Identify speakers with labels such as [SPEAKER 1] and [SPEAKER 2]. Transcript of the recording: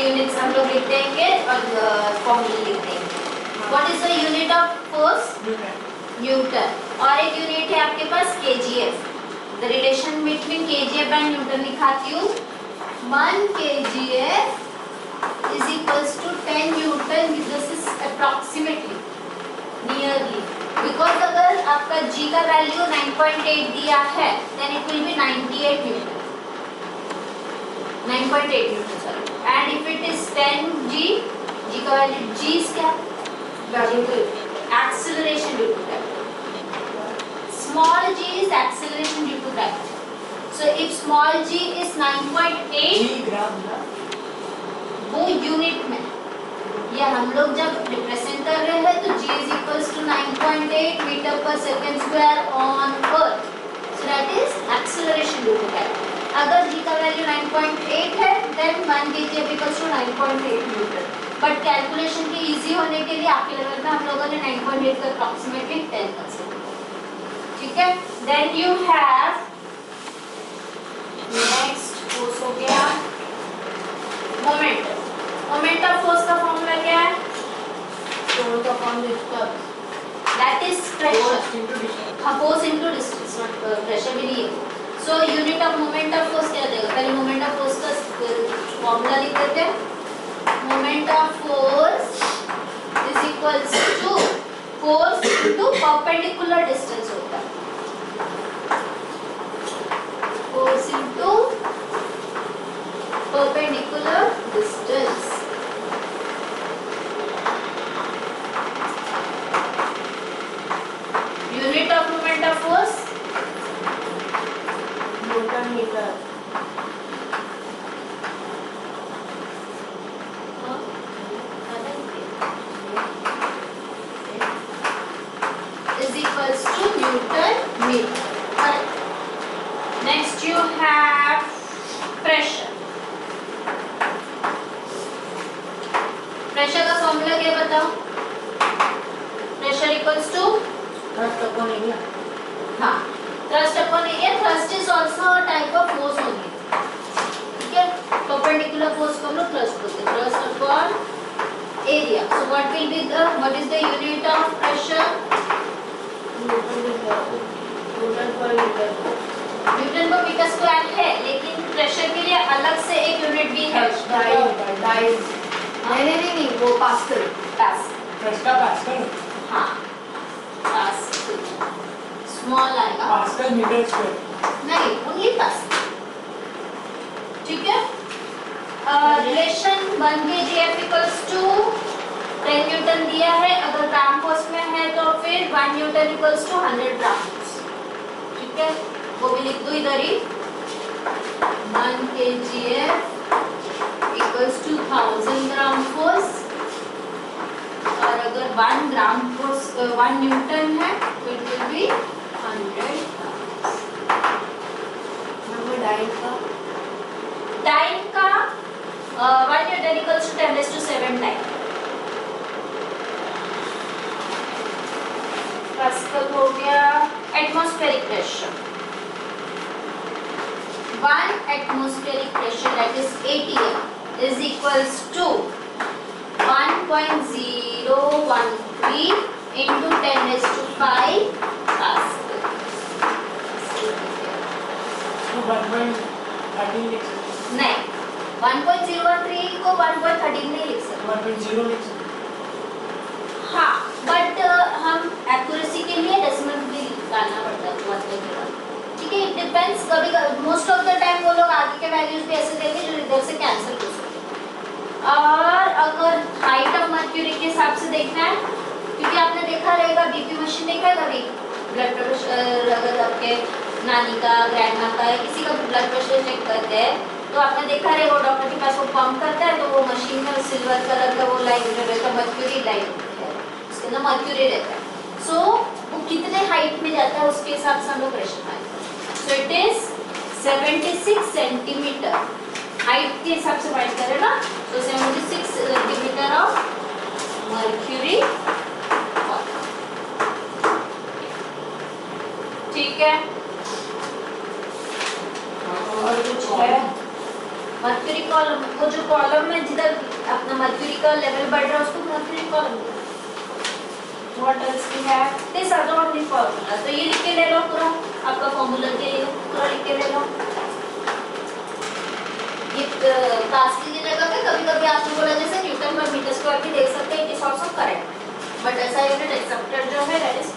[SPEAKER 1] Units हम लोग लिख देंगे और फॉर्मूला लिख देंगे। What is the unit of force? Newton. और एक यूनिट है आपके पास KGF. The relation between KGF and newton लिखाती हूँ। 1 kgf is equals to 10 newton. This is approximately, nearly, because अगर आपका g का वैल्यू 9.8 दिया है then it will be 98 newton, 9.8 newton sorry. And if it is 10 g का value, g is क्या? Acceleration due to gravity. Small g is acceleration due to gravity. So if small g is 9.8, वो unit में, ये हम लोग जब represent कर रहे हैं तो g is equals to 9.8 metre पर second square on earth. So that is acceleration due to gravity. अगर g का वैल्यू 9.8 है then 1 kg equals to 9.8 Newton. But calculation के इजी होने के लिए आपके लेवल में हम लोगों ने 9.8 का अप्रॉक्सीमेटली 10 कंसीडर, ठीक है। Then you have next force हो गया मोमेंट। मोमेंट ऑफ फोर्स का फॉर्मूला क्या है? Force upon distance, that is pressure. Force into distance, not pressure भी नहीं है। So unit of moment of force क्या देगा? पहले मोमेंट ऑफ फोर्स का फॉर्मूला लिख देते हैं। Moment of force is equals to force into perpendicular distance होता है। Force into perpendicular distance. Unit of moment of force newton metre. is equals to Newton meter. Next you have pressure. Pressure का formula क्या बताओ? Pressure equals to
[SPEAKER 2] thrust upon area.
[SPEAKER 1] हाँ, thrust upon area. Thrust is also a type of force only. ठीक है? Perpendicular force को हम लोग thrust बोलते हैं. Thrust upon area. So what is the unit of pressure?
[SPEAKER 2] Newton पर metre.
[SPEAKER 1] Newton पर मीटर स्क्वायर है, लेकिन प्रेशर के लिए अलग से एक यूनिट भी है।
[SPEAKER 2] नहीं, वो पास्कल।
[SPEAKER 1] पास्कल
[SPEAKER 2] का पास्कल।
[SPEAKER 1] हाँ, पास्कल स्मॉल आएगा।
[SPEAKER 2] पास्कल मीटर स्क्वायर
[SPEAKER 1] नहीं, ओनली पास्कल, ठीक है। Relation 1 kgf equals to 10 Newton दिया है। अगर ग्राम फोर्स में है तो फिर 1 newton equals to 100 gram force, ठीक है। वो भी लिख दो इधर ही। 1 kgf equals to 1000 gram force. और अगर 1 ग्राम फोर्स 1 न्यूटन है तो it will be 100 grams. Time का 1 newton equals to 10⁷ time. Pascal हो गया। Atmospheric pressure, 1 atmospheric pressure that is ATM is equals to 1.013 into 10⁵ Pascal. नहीं, 1.013 को 1.13 नहीं लिख सकते,
[SPEAKER 2] 1.0 लिख सकते।
[SPEAKER 1] हाँ, बट हम एक्यूरेसी के लिए डेसिमल भी डालना पड़ता है 1.0, ठीक है। इट डिपेंड्स, कभी मोस्ट ऑफ द टाइम वो लोग आगे के वैल्यूज भी ऐसे देंगे जो इधर से कैंसिल हो सकते। और अगर हाइट ऑफ मर्क्यूरी के हिसाब से देखना है, क्योंकि आपने देखा रहेगा बीपी मशीन देखा है कभी, ब्लड प्रेशर अगर आपके नानी का, ग्रैंडमा का या किसी का ब्लड प्रेशर चेक करते हैं तो आपने देखा रहेगा वो डॉक्टर के पास वो पंप करता है तो वो मशीन में सिल्वर कलर का वो लाइन रहता है, मर्क्यूरी लाइन है, उसके अंदर मर्क्यूरी रहता है। सो वो कितने हाइट में जाता है उसके हिसाब से हम लोग pressure find. So it is 76 centimetre height के हिसाब से फाइंड करें ना, तो 76 सेंटीमीटर ऑफ मर्क्यूरी, ठीक है।
[SPEAKER 2] और कुछ है
[SPEAKER 1] मर्क्यूरी कॉलम, वो जो कॉलम में जिधर अपना मर्क्यूरी का लेवल बढ़ रहा है उसको mercury column. What else we have, this are the only formula. तो ये लिख के ले लो पूरा, आपका फार्मूला के लिए पूरा लिख के ले लो। ये कास्की की जगह पे कभी-कभी आपने बोला जैसे न्यूटन पर मीटर स्क्वायर भी देख सकते हैं, it is also correct, but ऐसा यूनिट एक्सेप्टेड जो है दैट इज